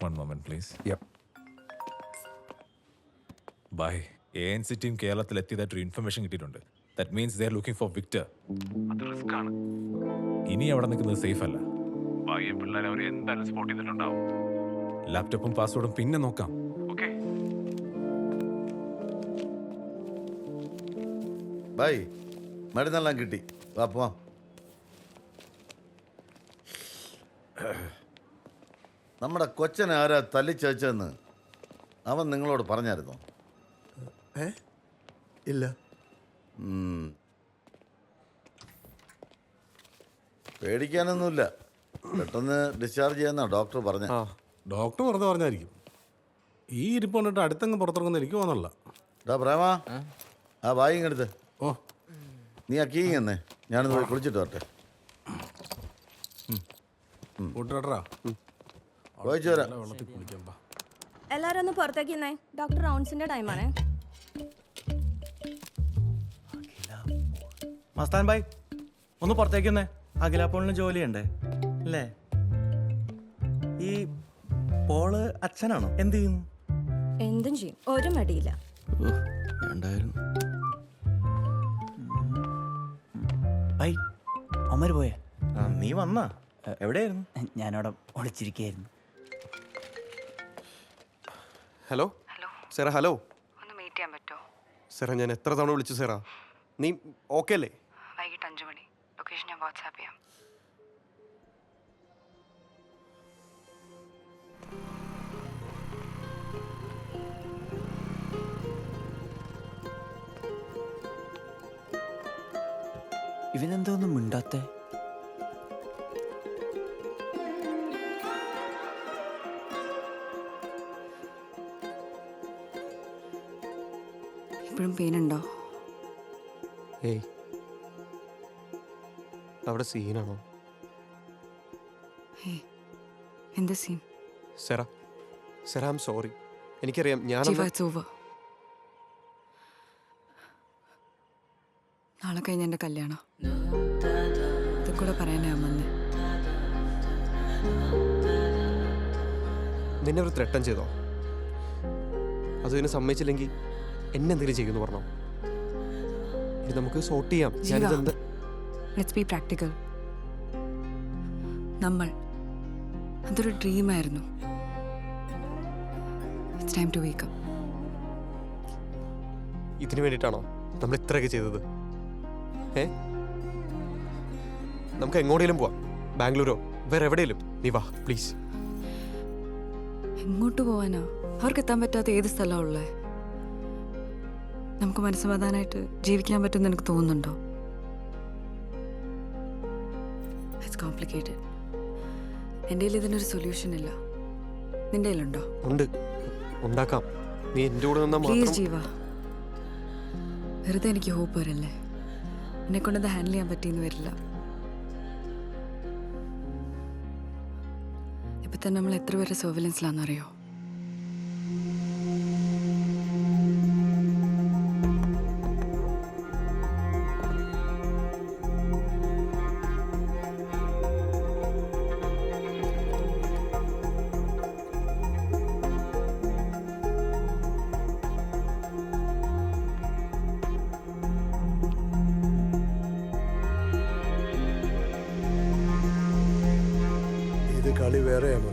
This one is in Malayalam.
One moment, please. Yep. Bye. ANC team കേരളത്തിൽ എത്തിയതായിട്ടൊരു ഇൻഫർമേഷൻ കിട്ടിയിട്ടുണ്ട്. That means they are looking for Victor. അത് റിസ്ക് ആണ്. ഇനി അവിടെ നിൽക്കുന്നത് സേഫ് അല്ല. ബാക്കി പിള്ളേർ അവർ എന്തായാലും സ്പോട്ട് ചെയ്തിട്ടുണ്ടാവും. ലാപ്ടോപ്പും പാസ്വേഡും പിന്നെ നോക്കാം. ഓക്കെ. ബൈ. മരുന്നെല്ലാം കിട്ടി. വാ പോവാം. നമ്മുടെ കൊച്ചനെ ആരാ തല്ലിച്ചേച്ചെന്ന് അവൻ നിങ്ങളോട് പറഞ്ഞായിരുന്നോ? ഇല്ല. പേടിക്കാനൊന്നുമില്ല. പെട്ടെന്ന് ഡിസ്ചാർജ് ചെയ്യാന്നാ ഡോക്ടർ പറഞ്ഞ. ഡോക്ടർ വെറുതെ പറഞ്ഞായിരിക്കും. ഈ ഇരിപ്പ് കൊണ്ടിട്ട് അടുത്തങ്ങ് പുറത്തിറങ്ങുന്ന എനിക്ക് തോന്നല്ല. ഡാ പ്രേമ, ആ ബായിങ് എടുത്ത്. ഓ, നീ ആ കീ എന്നേ ഞാനൊന്ന് പോയി കുളിച്ചിട്ട് വരട്ടെ. കൂട്ടുകാരാ പോയിച്ചു വരാം. വെള്ളത്തിൽ കുളിക്കാൻ പാ. എല്ലാരും ഒന്ന് പുറത്തേക്ക് നിന്നേ. ഡോക്ടർ റൗണ്ട്സിന്റെ ടൈമാണേ. മസ്താൻ ഭായ് ഒന്ന് പുറത്തേക്ക് വന്നേ. അഖിലാപ്പോളിന് ജോലിയുണ്ടേ അല്ലേ? ഈ പോള് അച്ഛനാണോ? എന്ത് ചെയ്യുന്നു? എന്തും ചെയ്യും, ഒരു മടിയില്ല. ഭായ് അമ്മര് പോയേ? നീ വന്നാ? എവിടെയായിരുന്നു? ഞാനവിടെ ഒളിച്ചിരിക്കുകയായിരുന്നു. Hello Sara. ഹലോ ഒന്ന് മീറ്റ് ചെയ്യാൻ പറ്റുമോ? സാറാ, ഞാൻ എത്ര തവണ വിളിച്ചു സാറാ. നീ ഓക്കെ അല്ലേ? വൈകിട്ട് 5 മണി. ലൊക്കേഷൻ ഞാൻ വാട്സാപ്പ് ചെയ്യാം. ഇവനെന്തോന്നും മിണ്ടാത്തേ? ഇപ്പോഴും പെയിനുണ്ടോ? ഏയ്, അവിടെ സീനാണോ? എന്ത് scene? Sara, Sara I am sorry. എനിക്കറിയാം ഞാൻ ഇറ്റ്സ് ഓവർ. നാളെ കഴിഞ്ഞ എൻ്റെ കല്യാണം. ഇത് കൂടെ പറയാനാ വന്നേ. നിന്നെ ഒരു ത്രട്ടം ചെയ്തോ? അതിന് സമ്മതിച്ചില്ലെങ്കിൽ എന്നെ എന്തെങ്കിലും ചെയ്യുമെന്ന് പറഞ്ഞോ? ഇത് നമുക്ക് സോർട്ട് ചെയ്യാം. ഞാനിതെന്ത് ലെറ്റ്സ് ബി പ്രാക്ടിക്കൽ. നമ്മൾ അതൊരു ഡ്രീമായിരുന്നു. It's time to wake up. ഇതിനു വേണ്ടിയിട്ടാണോ നമ്മൾ ഇത്രയൊക്കെ ചെയ്തത്? നമുക്ക് എങ്ങോട്ടേലും പോവാം. ബാംഗ്ലൂരോ വേറെ എവിടെയെങ്കിലും. നീ വാ പ്ലീസ്. എങ്ങോട്ട് പോവാനാ? അവർക്ക് എത്താൻ പറ്റാത്ത ഏത് സ്ഥലമാണ് ഉള്ളത്? നമുക്ക് മനസ്സമാധാനമായിട്ട് ജീവിക്കാൻ പറ്റുമെന്ന് എനിക്ക് തോന്നുന്നുണ്ടോ? It's complicated. എൻ്റെ കയ്യിൽ ഇതിനൊരു സൊല്യൂഷൻ ഇല്ല. നിൻ്റെ കയ്യിലുണ്ടോ? ഉണ്ട്, ഉണ്ടാക്കാം. നീ എൻ്റെ കൂടെ നിന്നാ പ്ലീസ് മാത്രം. ജീവ, വെറുതെ എനിക്ക് ഹോപ്പ് വരല്ലേ. എന്നെ കൊണ്ടത് ഹാൻഡിൽ ചെയ്യാൻ പറ്റിയെന്ന് വരില്ല. ഇപ്പൊ തന്നെ നമ്മൾ എത്ര പേരെ സർവൈലൻസിലാണെന്നറിയോ? ഇത് കളി വേറെയാ മോനെ.